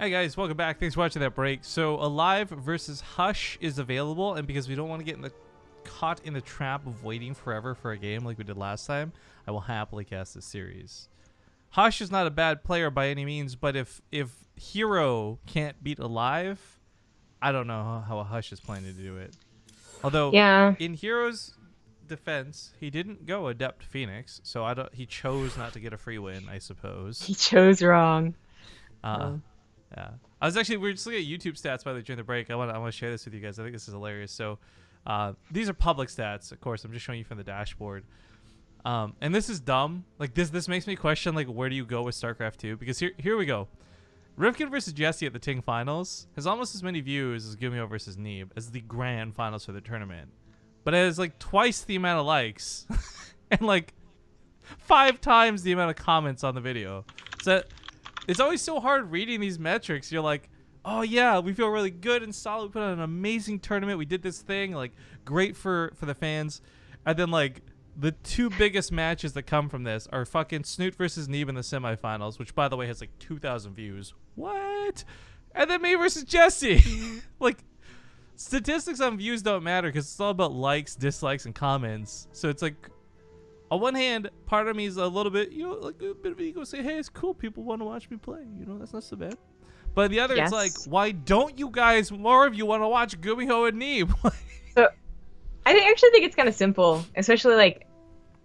Hey guys, welcome back. Thanks for watching that break. So aLive versus Hush is available, and because we don't want to get caught in the trap of waiting forever for a game like we did last time, I will happily cast this series. Hush is not a bad player by any means, but if Hero can't beat aLive, I don't know how a Hush is planning to do it. Although in Hero's defense, he didn't go Adept Phoenix, so he chose not to get a free win, I suppose. He chose wrong. Yeah, we were just looking at YouTube stats by the way during the break. I want to share this with you guys. I think this is hilarious. So, these are public stats, of course. I'm just showing you from the dashboard. And this is dumb. Like this makes me question like where do you go with StarCraft 2? Because here we go. Rifkin versus Jesse at the Ting Finals has almost as many views as Gumio versus Neeb as the grand finals for the tournament, but it has like twice the amount of likes and like 5 times the amount of comments on the video. So it's always so hard reading these metrics. You're like, oh yeah, we feel really good and solid. We put on an amazing tournament. We did this thing, like great for the fans. And then like the 2 biggest matches that come from this are fucking Snoot versus Neeb in the semifinals, which by the way has like 2,000 views. What? And then me versus Jesse. Like statistics on views don't matter because it's all about likes, dislikes, and comments. So it's like, on one hand, part of me is a little bit, like a bit of ego, say, hey, it's cool. People want to watch me play. That's not so bad. But the other, it's like, why don't you guys, more of you, want to watch Gumiho and Neeb? So, I actually think it's kind of simple, especially like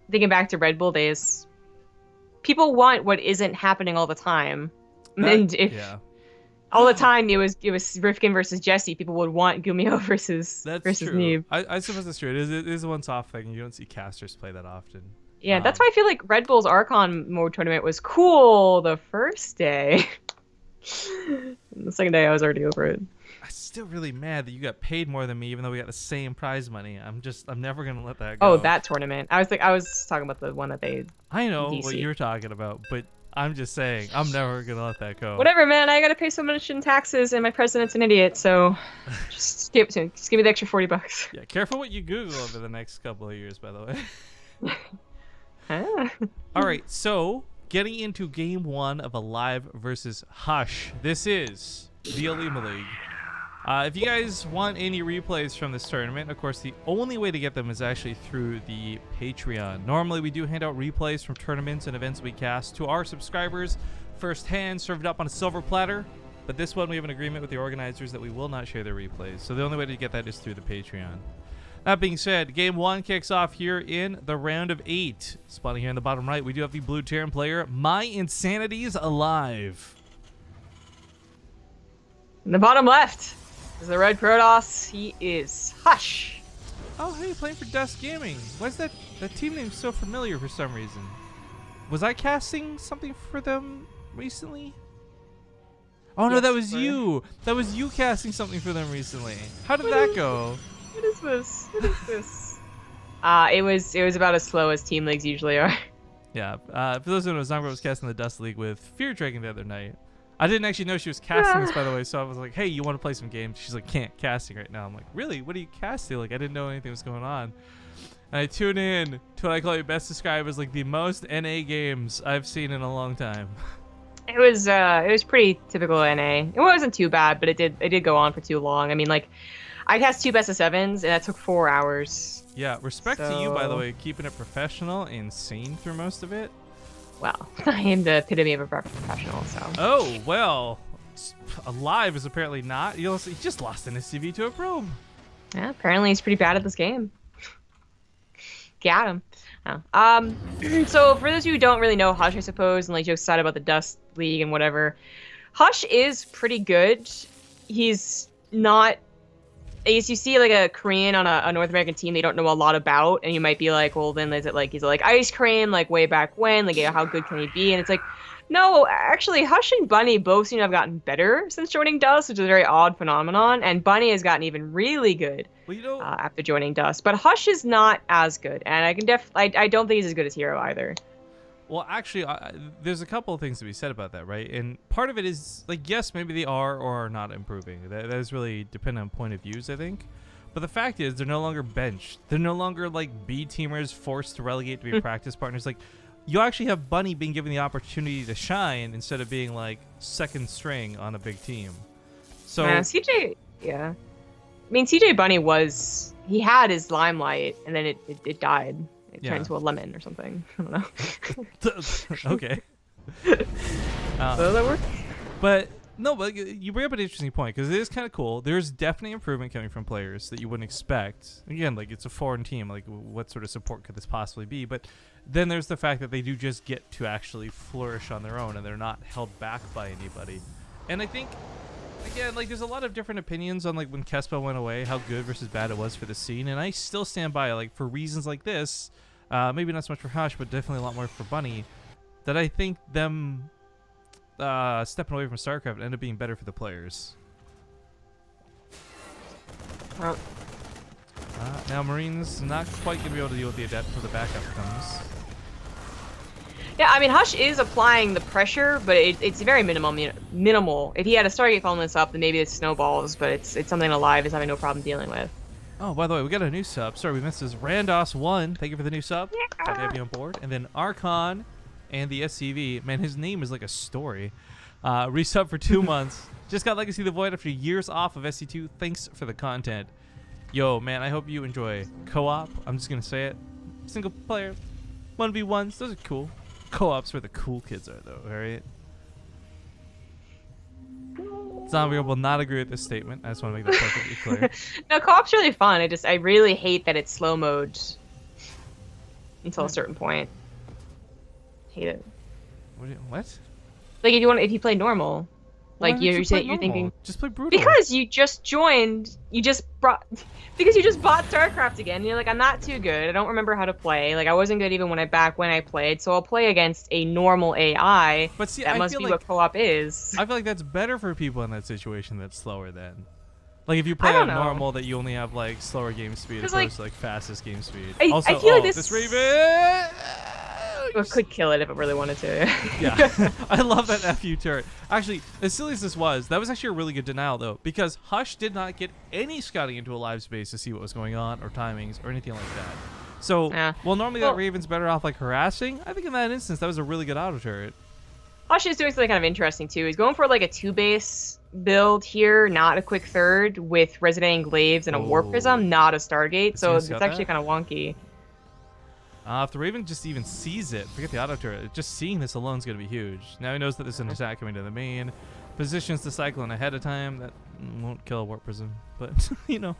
thinking back to Red Bull days. People want what isn't happening all the time, and if all the time it was Rifkin versus Jesse, people would want Gumiho versus Neeb. I suppose that's true. It is a one-off thing. You don't see casters play that often. Yeah, that's why I feel like Red Bull's Archon mode tournament was cool the first day. The second day, I was already over it. I'm still really mad that you got paid more than me, even though we got the same prize money. I'm never gonna let that go. Oh, that tournament. I was talking about the one that they. I know what you're talking about, but I'm just saying, I'm never gonna let that go. Whatever, man. I gotta pay so much in taxes, and my president's an idiot. So, just give it to me. Just give me the extra $40. Yeah, careful what you Google over the next couple of years, by the way. All right, so getting into game 1 of aLive versus Hush. This is the Olimoleague. If you guys want any replays from this tournament, of course, the only way to get them is actually through the Patreon. Normally, we do hand out replays from tournaments and events we cast to our subscribers firsthand, served up on a silver platter. But this one, we have an agreement with the organizers that we will not share their replays. So the only way to get that is through the Patreon. That being said, game 1 kicks off here in the round of 8. Spawning here in the bottom right, we do have the blue Terran player, My Insanity's aLive. In the bottom left is the red Protoss. He is Hush. Oh, hey, playing for Dust Gaming. Why is that team name so familiar for some reason? Was I casting something for them recently? Oh, no, that was you. That was you casting something for them recently. How did that go? What is this? What is this? It was about as slow as team leagues usually are. Yeah. For those who don't know, Zongra was casting the Dust League with Fear Dragon the other night. I didn't actually know she was casting this, by the way, so I was like, hey, you want to play some games? She's like, can't casting right now. I'm like, really? What are you casting? Like, I didn't know anything was going on. And I tune in to what I call you best describe as like the most NA games I've seen in a long time. It was pretty typical NA. It wasn't too bad, but it did go on for too long. I mean, like, I cast 2 best of 7s, and that took 4 hours. Yeah, respect to you, by the way, keeping it professional and sane through most of it. Well, I am the epitome of a professional, so. Oh, well, aLive is apparently not. He just lost an SCV to a probe. Yeah, apparently he's pretty bad at this game. Got him. Oh. So for those of you who don't really know Hush, I suppose, and like jokes aside about the Dust League and whatever, Hush is pretty good. He's not. I guess you see like a Korean on a North American team they don't know a lot about, and you might be like, well, then is it like he's like Ice Cream, like way back when, like how good can he be? And it's like, no, actually, Hush and Bunny both seem to have gotten better since joining Dust, which is a very odd phenomenon. And Bunny has gotten even really good after joining Dust, but Hush is not as good, and I don't think he's as good as Hero either. Well, actually, there's a couple of things to be said about that, right? And part of it is, like, yes, maybe they are or are not improving. That is really dependent on point of views, I think. But the fact is, they're no longer benched. They're no longer, like, B-teamers forced to relegate to be practice partners. Like, you actually have Bunny being given the opportunity to shine instead of being like second string on a big team. So CJ, yeah. I mean, CJ Bunny he had his limelight, and then it died. It turned into a lemon or something. I don't know. Okay. Does that work? But no, but you bring up an interesting point because it is kind of cool. There's definitely improvement coming from players that you wouldn't expect. Again, like it's a foreign team. Like what sort of support could this possibly be? But then there's the fact that they do just get to actually flourish on their own and they're not held back by anybody. And I think, again, like there's a lot of different opinions on like when Kespa went away, how good versus bad it was for the scene. And I still stand by like for reasons like this, maybe not so much for Hush, but definitely a lot more for Bunny, that I think them stepping away from StarCraft ended up being better for the players. Now Marine's not quite going to be able to deal with the Adept until the backup comes. Yeah, I mean, Hush is applying the pressure, but it's very minimal. If he had a Stargate following this up, then maybe it snowballs, but it's something aLive is having no problem dealing with. Oh, by the way, we got a new sub. Sorry, we missed this. Randos1, thank you for the new sub. Yeah. Glad to have you on board. And then Archon and the SCV. Man, his name is like a story. Resub for 2 months. Just got Legacy of the Void after years off of SC2. Thanks for the content. Yo, man, I hope you enjoy co-op. I'm just going to say it. Single player. 1v1s. Those are cool. Co-op's where the cool kids are, though, alright? Zombie will not agree with this statement. I just want to make that perfectly clear. No, co-op's really fun. I really hate that it's slow mode until a certain point. Hate it. What? Like if you play normal, like you're thinking just play brutal. Because you just joined, because you just bought StarCraft again. And you're like, I'm not too good. I don't remember how to play. Like I wasn't good even when I played. So I'll play against a normal AI. But see, that must be what co-op is. I feel like that's better for people in that situation that's slower then. Like if you play on normal, that you only have like slower game speed as opposed to like fastest game speed. I feel like this Raven. It could kill it if it really wanted to. Yeah, I love that FU turret. Actually, as silly as this was, that was actually a really good denial though, because Hush did not get any scouting into aLive space to see what was going on or timings or anything like that. So, well, normally that Raven's better off like harassing. I think in that instance, that was a really good auto turret. Hush is doing something kind of interesting too. He's going for like a 2-base build here, not a quick third, with Resident Glaives and a Warp Prism, not a Stargate. So it's actually kind of wonky. If the Raven just even sees it, forget the auto turret, just seeing this alone is going to be huge. Now he knows that there's an attack coming to the main, positions the Cyclone ahead of time. That won't kill a Warp Prism, but, you know.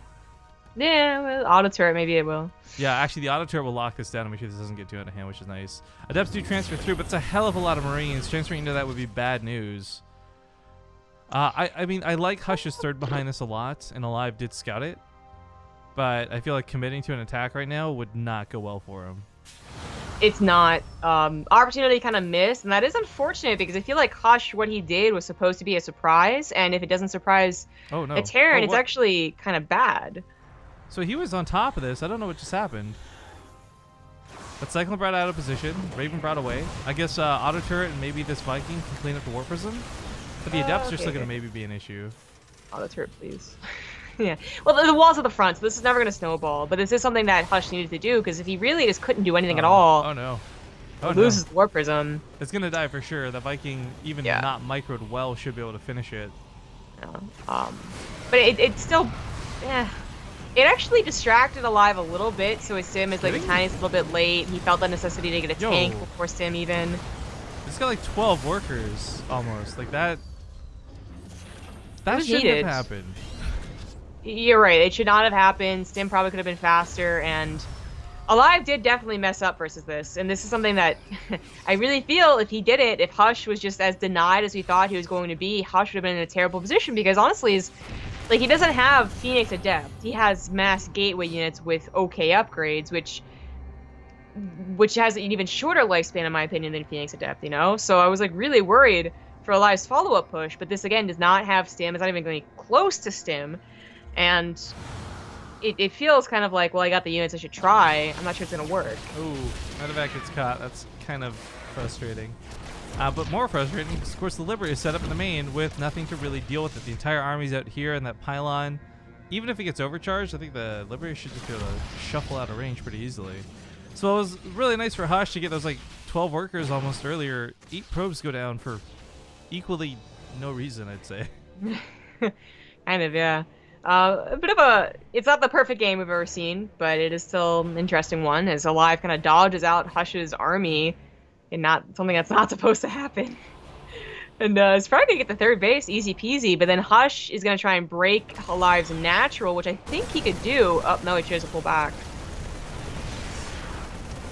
Yeah, well, auto turret, maybe it will. Yeah, actually, the auto turret will lock this down and make sure this doesn't get too out of hand, which is nice. Adepts do transfer through, but it's a hell of a lot of Marines. Transferring into that would be bad news. I mean, I like Hush's third behind this a lot, and aLive did scout it, but I feel like committing to an attack right now would not go well for him. It's not. Opportunity kind of missed, and that is unfortunate because I feel like Hush, what he did was supposed to be a surprise, and if it doesn't surprise a Terran, it's actually kind of bad. So he was on top of this. I don't know what just happened. But Cyclone brought out of position. Raven brought away. I guess auto turret and maybe this Viking can clean up the Warp Prism. But the Adepts are still going to maybe be an issue. Auto turret, please. Yeah. Well, the wall's at the front, so this is never going to snowball. But this is something that Hush needed to do, because if he really just couldn't do anything at all... Oh, no. He loses the Warp Prism. It's going to die for sure. The Viking, even not microed well, should be able to finish it. Yeah. But it's still... Yeah. It actually distracted aLive a little bit, so his sim is like the tiniest little bit late. He felt the necessity to get a tank before sim even. It's got like 12 workers, almost. Like that... That shouldn't have happened. You're right. It should not have happened. Stim probably could have been faster, and aLive did definitely mess up versus this. And this is something that I really feel if he did it, if Hush was just as denied as we thought he was going to be, Hush would have been in a terrible position because honestly, like he doesn't have Phoenix Adept. He has mass gateway units with OK upgrades, which has an even shorter lifespan in my opinion than Phoenix Adept. You know, so I was like really worried for aLive's follow-up push, but this again does not have Stim. It's not even going close to Stim. And it feels kind of like, well, I got the units, I should try. I'm not sure it's going to work. Ooh, medevac gets caught. That's kind of frustrating. But more frustrating is, of course, the Liberator is set up in the main with nothing to really deal with it. The entire army's out here in that pylon. Even if it gets overcharged, I think the Liberator should just be able to shuffle out of range pretty easily. So it was really nice for Hush to get those like 12 workers almost earlier. 8 probes go down for equally no reason, I'd say. Kind of, yeah. A bit of a, it's not the perfect game we've ever seen, but it is still an interesting one as aLive kind of dodges out Hush's army and not something that's not supposed to happen. And it's probably gonna get the third base, easy peasy, but then Hush is gonna try and break aLive's natural, which I think he could do. Oh, no, he chose to pull back.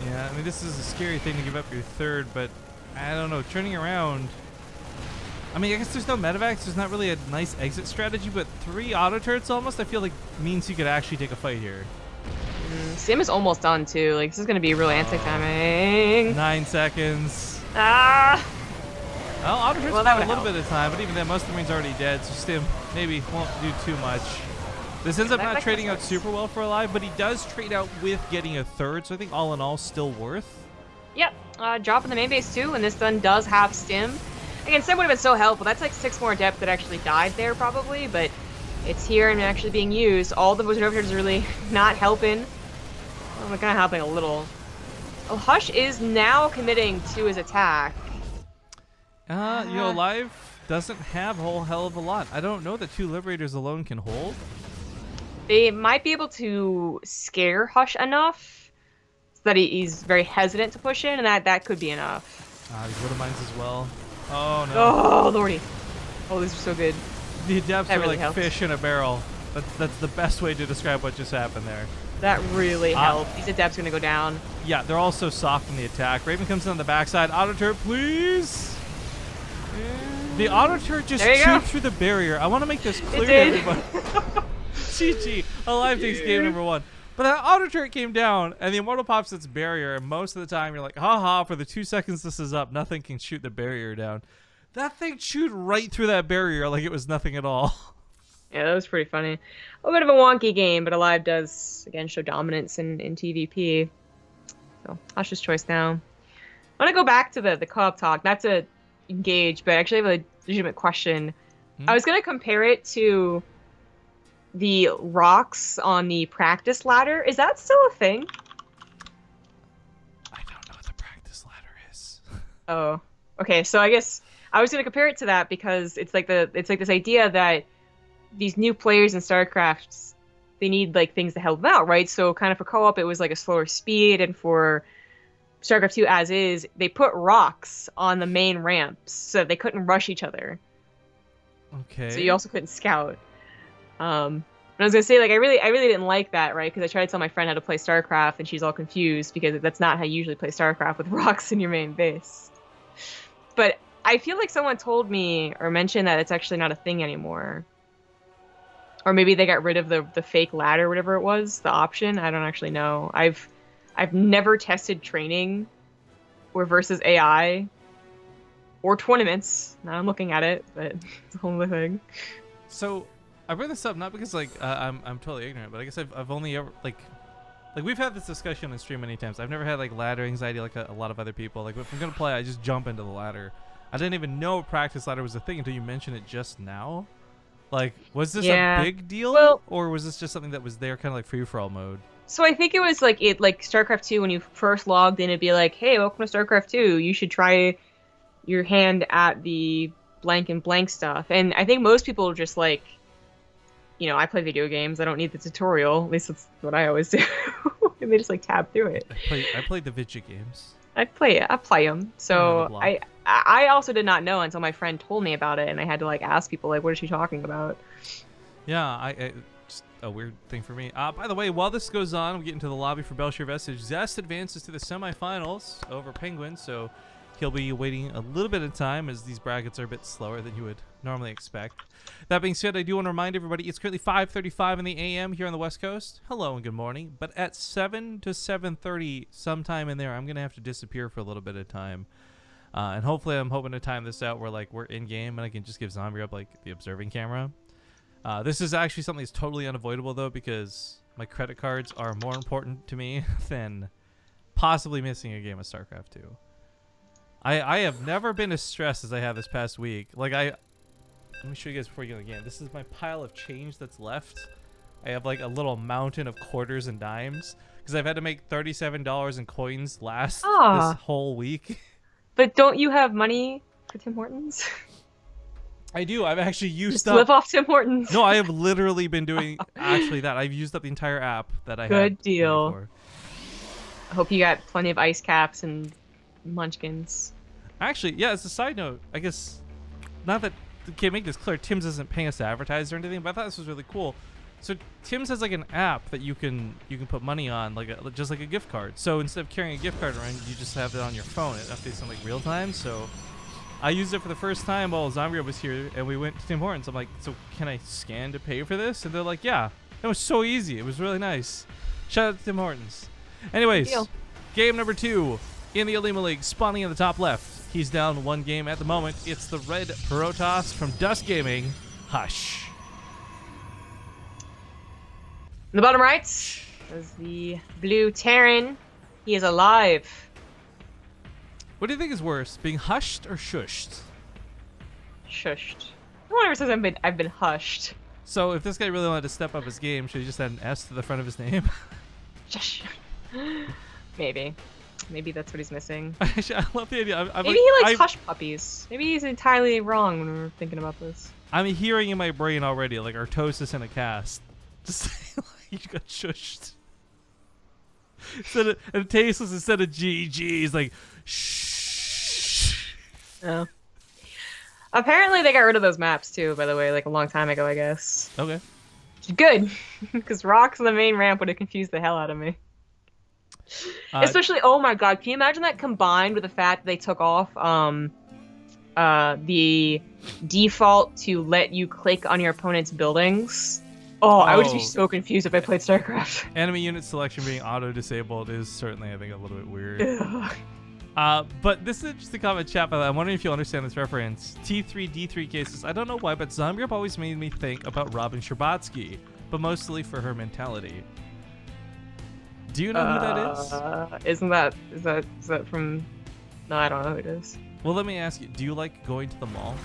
Yeah, I mean, this is a scary thing to give up your third, but I don't know, turning around. I mean, I guess there's no medevacs. There's not really a nice exit strategy, but 3 auto turrets almost, I feel like, means you could actually take a fight here. Sim is almost done, too. Like, this is going to be really anti-timing. 9 seconds. Ah! Well, auto turrets Well, have that a little would bit of time, but even then, most of the Marines are already dead, so Stim maybe won't do too much. This ends up not trading out super well for aLive, but he does trade out with getting a third, so I think all in all, still worth. Yep. Drop in the main base, too, and this gun does have Stim. Again, Stim would have been so helpful. That's like 6 more depth that actually died there, probably, but it's here and actually being used. All the Wizard Overcharge is really not helping. Well, they're kind of helping a little. Oh, Hush is now committing to his attack. You know, aLive doesn't have a whole hell of a lot. I don't know that 2 Liberators alone can hold. They might be able to scare Hush enough so that he's very hesitant to push in, and that could be enough. These Widow Mines as well. Oh, no. Oh, lordy. Oh, these are so good. The Adepts are really like helps. fish in a barrel. That's the best way to describe what just happened there. That really helped. These Adepts are going to go down. Yeah, they're all so soft in the attack. Raven comes in on the backside. Auto turret, please. The auto turret just chewed through the barrier. I want to make this clear to everybody. GG. aLive takes game number 1. But that auto turret came down, and the Immortal pops its barrier, and most of the time you're like, haha, for the 2 seconds this is up, nothing can shoot the barrier down. That thing chewed right through that barrier like it was nothing at all. Yeah, that was pretty funny. A bit of a wonky game, but aLive does, again, show dominance in TVP. So, Hush's choice now. I want to go back to the co-op talk, not to engage, but actually I have a legitimate question. I was going to compare it to the rocks on the practice ladder. Is that still a thing? I don't know what the practice ladder is. Oh, okay. So I guess I was going to compare it to that because it's like this idea that these new players in StarCraft, they need like things to help them out, right? So kind of for co-op, it was like a slower speed, and for StarCraft 2 as is, they put rocks on the main ramps so they couldn't rush each other. Okay. So you also couldn't scout. And I was gonna say, like, I really didn't like that, right? Because I tried to tell my friend how to play StarCraft, and she's all confused because that's not how you usually play StarCraft, with rocks in your main base. But I feel like someone told me or mentioned that it's actually not a thing anymore. Or maybe they got rid of the fake ladder, whatever it was, the option. I don't actually know. I've never tested training or versus AI or tournaments. Now I'm looking at it, but it's a whole other thing. So I bring this up not because like I'm totally ignorant, but I guess I've only ever like we've had this discussion on stream many times. I've never had like ladder anxiety like a lot of other people. Like if I'm gonna play, I just jump into the ladder. I didn't even know practice ladder was a thing until you mentioned it just now. Like, was this a big deal, or was this just something that was there, kind of like free for all mode? So I think it was like StarCraft 2 when you first logged in, it'd be like, hey, welcome to StarCraft 2. You should try your hand at the blank and blank stuff. And I think most people just like, you know, I play video games. I don't need the tutorial. At least that's what I always do. And they just like tab through it. I played the video games. I play them. So I also did not know until my friend told me about it, and I had to like ask people like, what is she talking about? Yeah, just a weird thing for me. By the way, while this goes on, we get into the lobby for Belshire Vestige. Zest advances to the semifinals over Penguin, so he'll be waiting a little bit of time as these brackets are a bit slower than you would normally expect. That being said, I do want to remind everybody it's currently 5:35 in the AM here on the West Coast. Hello and good morning. But at 7 to 7:30, sometime in there, I'm going to have to disappear for a little bit of time. And hopefully I'm hoping to time this out where like we're in game and I can just give Zombie up like the observing camera. This is actually something that's totally unavoidable though, because my credit cards are more important to me than possibly missing a game of StarCraft 2. I have never been as stressed as I have this past week. Like let me show you guys before you go in the game. This is my pile of change that's left. I have like a little mountain of quarters and dimes because I've had to make $37 in coins last Ah. this whole week. But don't you have money for Tim Hortons? I do. I've actually used Just up. live off Tim Hortons. No, I have literally been doing actually that. I've used up the entire app that I had. Good deal. For. I hope you got plenty of ice caps and munchkins. Actually, yeah, as a side note, I guess, not that, can't make this clear, Tim's isn't paying us to advertise or anything, but I thought this was really cool. So Tim's has like an app that you can put money on, like just like a gift card. So instead of carrying a gift card around, you just have it on your phone. It updates in like real time. So I used it for the first time while Zombie was here, and we went to Tim Hortons. I'm like, so can I scan to pay for this? And they're like, yeah. It was so easy. It was really nice. Shout out to Tim Hortons. Anyways, game number 2 in the Olimoleague, spawning in the top left. He's down 1 game at the moment. It's the red Protoss from Dust Gaming, Hush. In the bottom right is the blue Terran. He is aLive. What do you think is worse, being hushed or shushed? Shushed. No one ever says I've been hushed. So if this guy really wanted to step up his game, should he just add an S to the front of his name? Shush. Maybe. Maybe that's what he's missing. Actually, I love the idea. Maybe he likes hush puppies. Maybe he's entirely wrong when we're thinking about this. I'm hearing in my brain already, like Artosis in a cast. Just saying, like, you got shushed. And tasteless instead of GG, he's like, shh. Oh. Apparently they got rid of those maps too, by the way, like a long time ago, I guess. Okay. Good, because rocks on the main ramp would have confused the hell out of me. Especially, oh my god, can you imagine that combined with the fact that they took off the default to let you click on your opponent's buildings? Oh, I would just be so confused if I played StarCraft. Enemy unit selection being auto-disabled is certainly, I think, a little bit weird. But this is just a comment chat, but I'm wondering if you'll understand this reference. T3, D3 cases. I don't know why, but Zombie Up always made me think about Robin Scherbatsky, but mostly for her mentality. Do you know who that is? Is that from... No, I don't know who it is. Well, let me ask you, do you like going to the mall?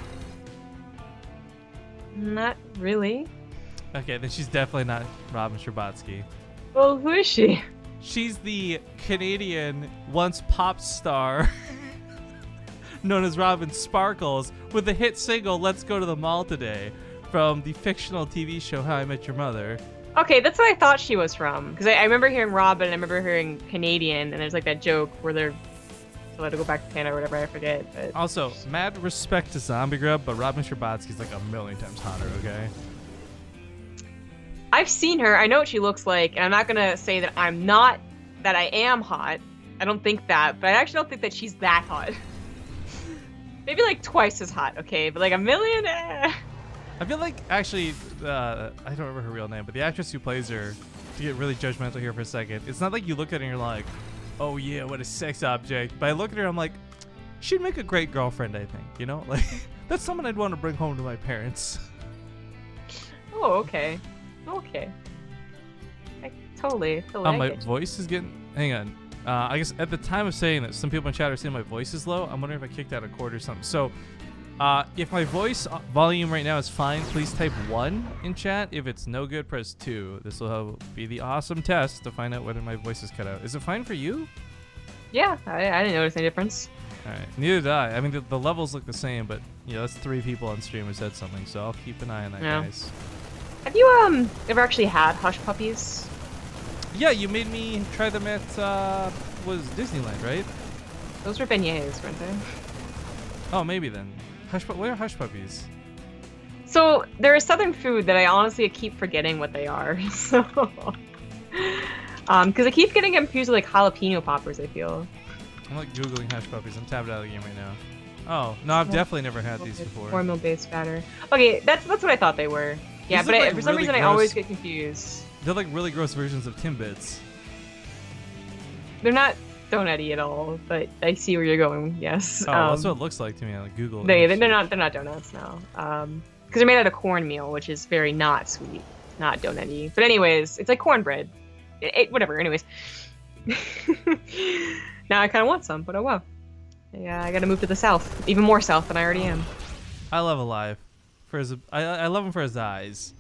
Not really. Okay, then she's definitely not Robin Scherbatsky. Well, who is she? She's the Canadian, once pop star, known as Robin Sparkles, with the hit single "Let's Go to the Mall Today" from the fictional TV show How I Met Your Mother. Okay, that's what I thought she was from. Because I remember hearing Robin, I remember hearing Canadian, and there's like that joke where they're so let her go back to Canada or whatever, I forget. But... Also, mad respect to Zombie Grub, but Robin Scherbatsky's like a million times hotter, okay? I've seen her. I know what she looks like, and I'm not gonna say that I am hot. I don't think that, but I actually don't think that she's that hot. Maybe like twice as hot, okay? But like a million? I feel like, actually, I don't remember her real name, but the actress who plays her, to get really judgmental here for a second, it's not like you look at her and you're like, oh yeah, what a sex object. But I look at her, I'm like, she'd make a great girlfriend, I think, you know? Like, that's someone I'd want to bring home to my parents. Oh, okay. Okay. Totally. My voice is getting... Hang on. I guess at the time of saying that, some people in chat are saying my voice is low. I'm wondering if I kicked out a chord or something. So, if my voice volume right now is fine, please type 1 in chat. If it's no good, press 2. This will be the awesome test to find out whether my voice is cut out. Is it fine for you? Yeah, I didn't notice any difference. All right. Neither did I. I mean, the levels look the same, but, you know, that's 3 people on stream who said something, so I'll keep an eye on that, guys. Have you ever actually had hush puppies? Yeah, you made me try them at was Disneyland, right? Those were beignets, weren't they? Oh, maybe then. What are hush puppies? So they're a southern food that I honestly keep forgetting what they are. So, because I keep getting confused with like jalapeno poppers. I feel. I'm like googling hush puppies. I'm tabbed out of the game right now. Oh no, I've definitely never had these before. Cornmeal-based batter. Okay, that's what I thought they were. Yeah, but for some reason I always get confused. They're like really gross versions of Timbits. They're not donut-y at all, but I see where you're going. Yes. Oh, that's what it looks like to me on like Google. They're not donuts, no. Because they're made out of cornmeal, which is very not sweet, not donut-y. But anyways, it's like cornbread. Whatever. Anyways. Now I kind of want some, but oh well. Yeah, I gotta move to the south, even more south than I already am. I love aLive. I love him for his eyes.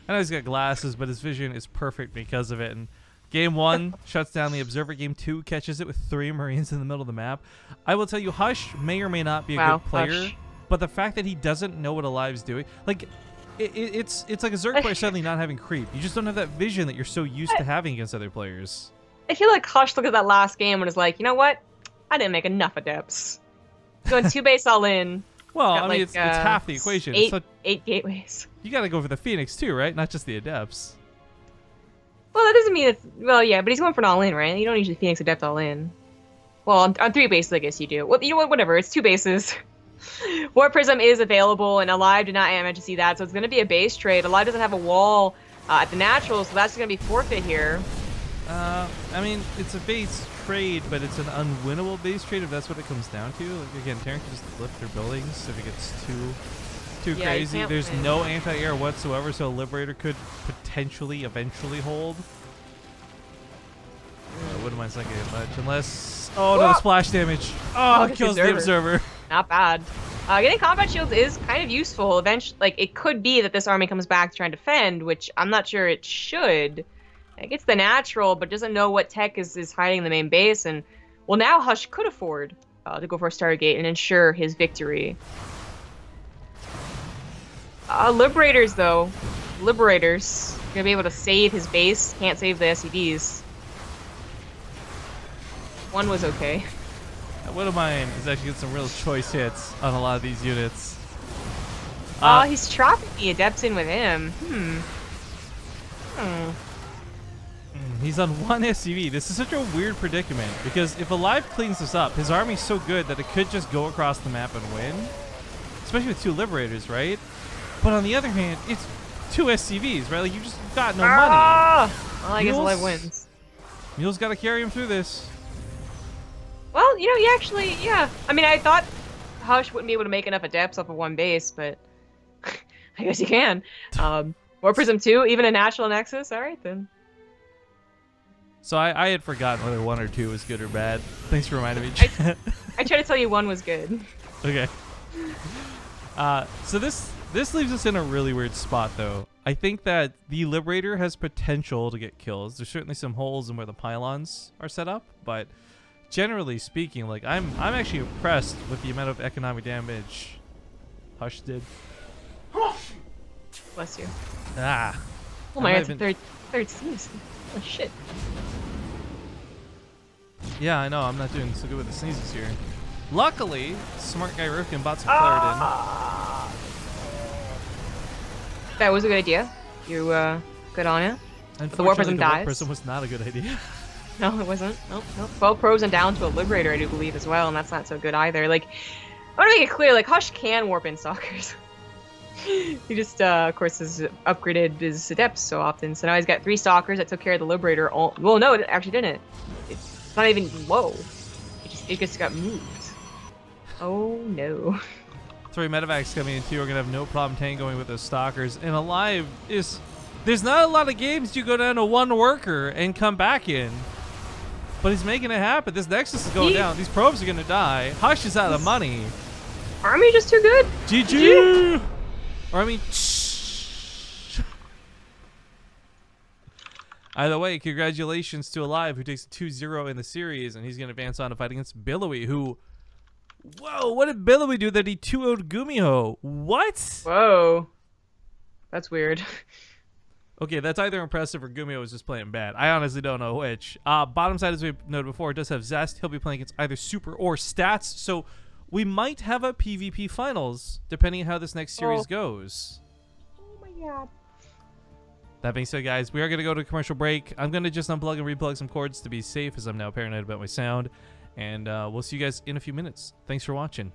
I know he's got glasses, but his vision is perfect because of it. And Game 1 shuts down the Observer. Game 2 catches it with 3 Marines in the middle of the map. I will tell you, Hush may or may not be a good player, Hush. but the fact that he doesn't know what aLive's doing, like, it's like a Zerg player suddenly not having creep. You just don't have that vision that you're so used to having against other players. I feel like Hush looked at that last game and was like, you know what? I didn't make enough adepts. Going 2 base all in. Well, I Got, mean, like, it's half the equation. Eight gateways. You got to go for the Phoenix too, right? Not just the adepts. Well, that doesn't mean it's... Well, yeah, but he's going for an all-in, right? You don't usually Phoenix Adept all-in. Well, on 3 bases, I guess you do. Well, you know what? Whatever. It's 2 bases. War Prism is available, and aLive did not manage to see that, so it's going to be a base trade. aLive doesn't have a wall at the natural, so that's going to be forfeit here. I mean, it's a base trade, but it's an unwinnable base trade if that's what it comes down to. Like, again, Terran can just lift their buildings if it gets too Yeah, crazy. There's win. no anti-air whatsoever, so a Liberator could potentially eventually hold. I wouldn't mind sucking it much, unless... Oh, no, splash damage. Oh, it kills the Observer. Not bad. Getting combat shields is kind of useful. Eventually, like, it could be that this army comes back to try and defend, which I'm not sure it should. It gets the natural, but doesn't know what tech is hiding in the main base, and, well, now Hush could afford to go for a Stargate and ensure his victory. Liberators, though. Liberators. Gonna be able to save his base. Can't save the SCVs. One was okay. One of mine is actually getting some real choice hits on a lot of these units. He's trapping the Adepts in with him. He's on 1 SCV. This is such a weird predicament, because if aLive cleans this up, his army's so good that it could just go across the map and win. Especially with 2 Liberators, right? But on the other hand, it's 2 SCVs, right? Like, you've got no money. Well, I guess aLive wins. Mule's got to carry him through this. Well, you know, he actually, yeah. I mean, I thought Hush wouldn't be able to make enough Adepts off of 1 base, but I guess he can. War Prism 2, even a Natural Nexus? Alright, then. So I had forgotten whether 1 or 2 was good or bad. Thanks for reminding me. I tried to tell you 1 was good. Okay. So this leaves us in a really weird spot, though. I think that the Liberator has potential to get kills. There's certainly some holes in where the pylons are set up, but generally speaking, like, I'm actually impressed with the amount of economic damage Hush did. Bless you. Ah. Oh my god, it's a third sneeze. Oh shit. Yeah, I know. I'm not doing so good with the sneezes here. Luckily, smart guy Rifkin bought some Claritin. That was a good idea. You, good on it. The War Prism dies. The War Prism was not a good idea. No, it wasn't. Nope. 12 probes and down to a Liberator, I do believe, as well, and that's not so good either. Like, I want to make it clear, like, Hush can warp in Stalkers. He just, of course, has upgraded his Adepts so often, so now he's got 3 Stalkers that took care of the Liberator. Well, no, it actually didn't. It's not even low. It just got moved. Oh, no. 3 medevacs coming in too. We're going to have no problem tangoing with those Stalkers. And aLive is... There's not a lot of games you go down to 1 worker and come back in. But he's making it happen. This Nexus is going down. These probes are going to die. Hush is out of money. Army just too good. GG! Or, I mean... Either way, congratulations to aLive, who takes 2-0 in the series, and he's going to advance on to fight against Billowy, who... Whoa, what did Billowy do that he 2-0'd Gumiho? What? Whoa. That's weird. Okay, that's either impressive or Gumiho was just playing bad. I honestly don't know which. Bottom side, as we noted before, does have Zest. He'll be playing against either Super or Stats, so we might have a PvP finals, depending on how this next series goes. Oh my god. That being said, guys, we are going to go to a commercial break. I'm going to just unplug and replug some cords to be safe, as I'm now paranoid about my sound. And we'll see you guys in a few minutes. Thanks for watching.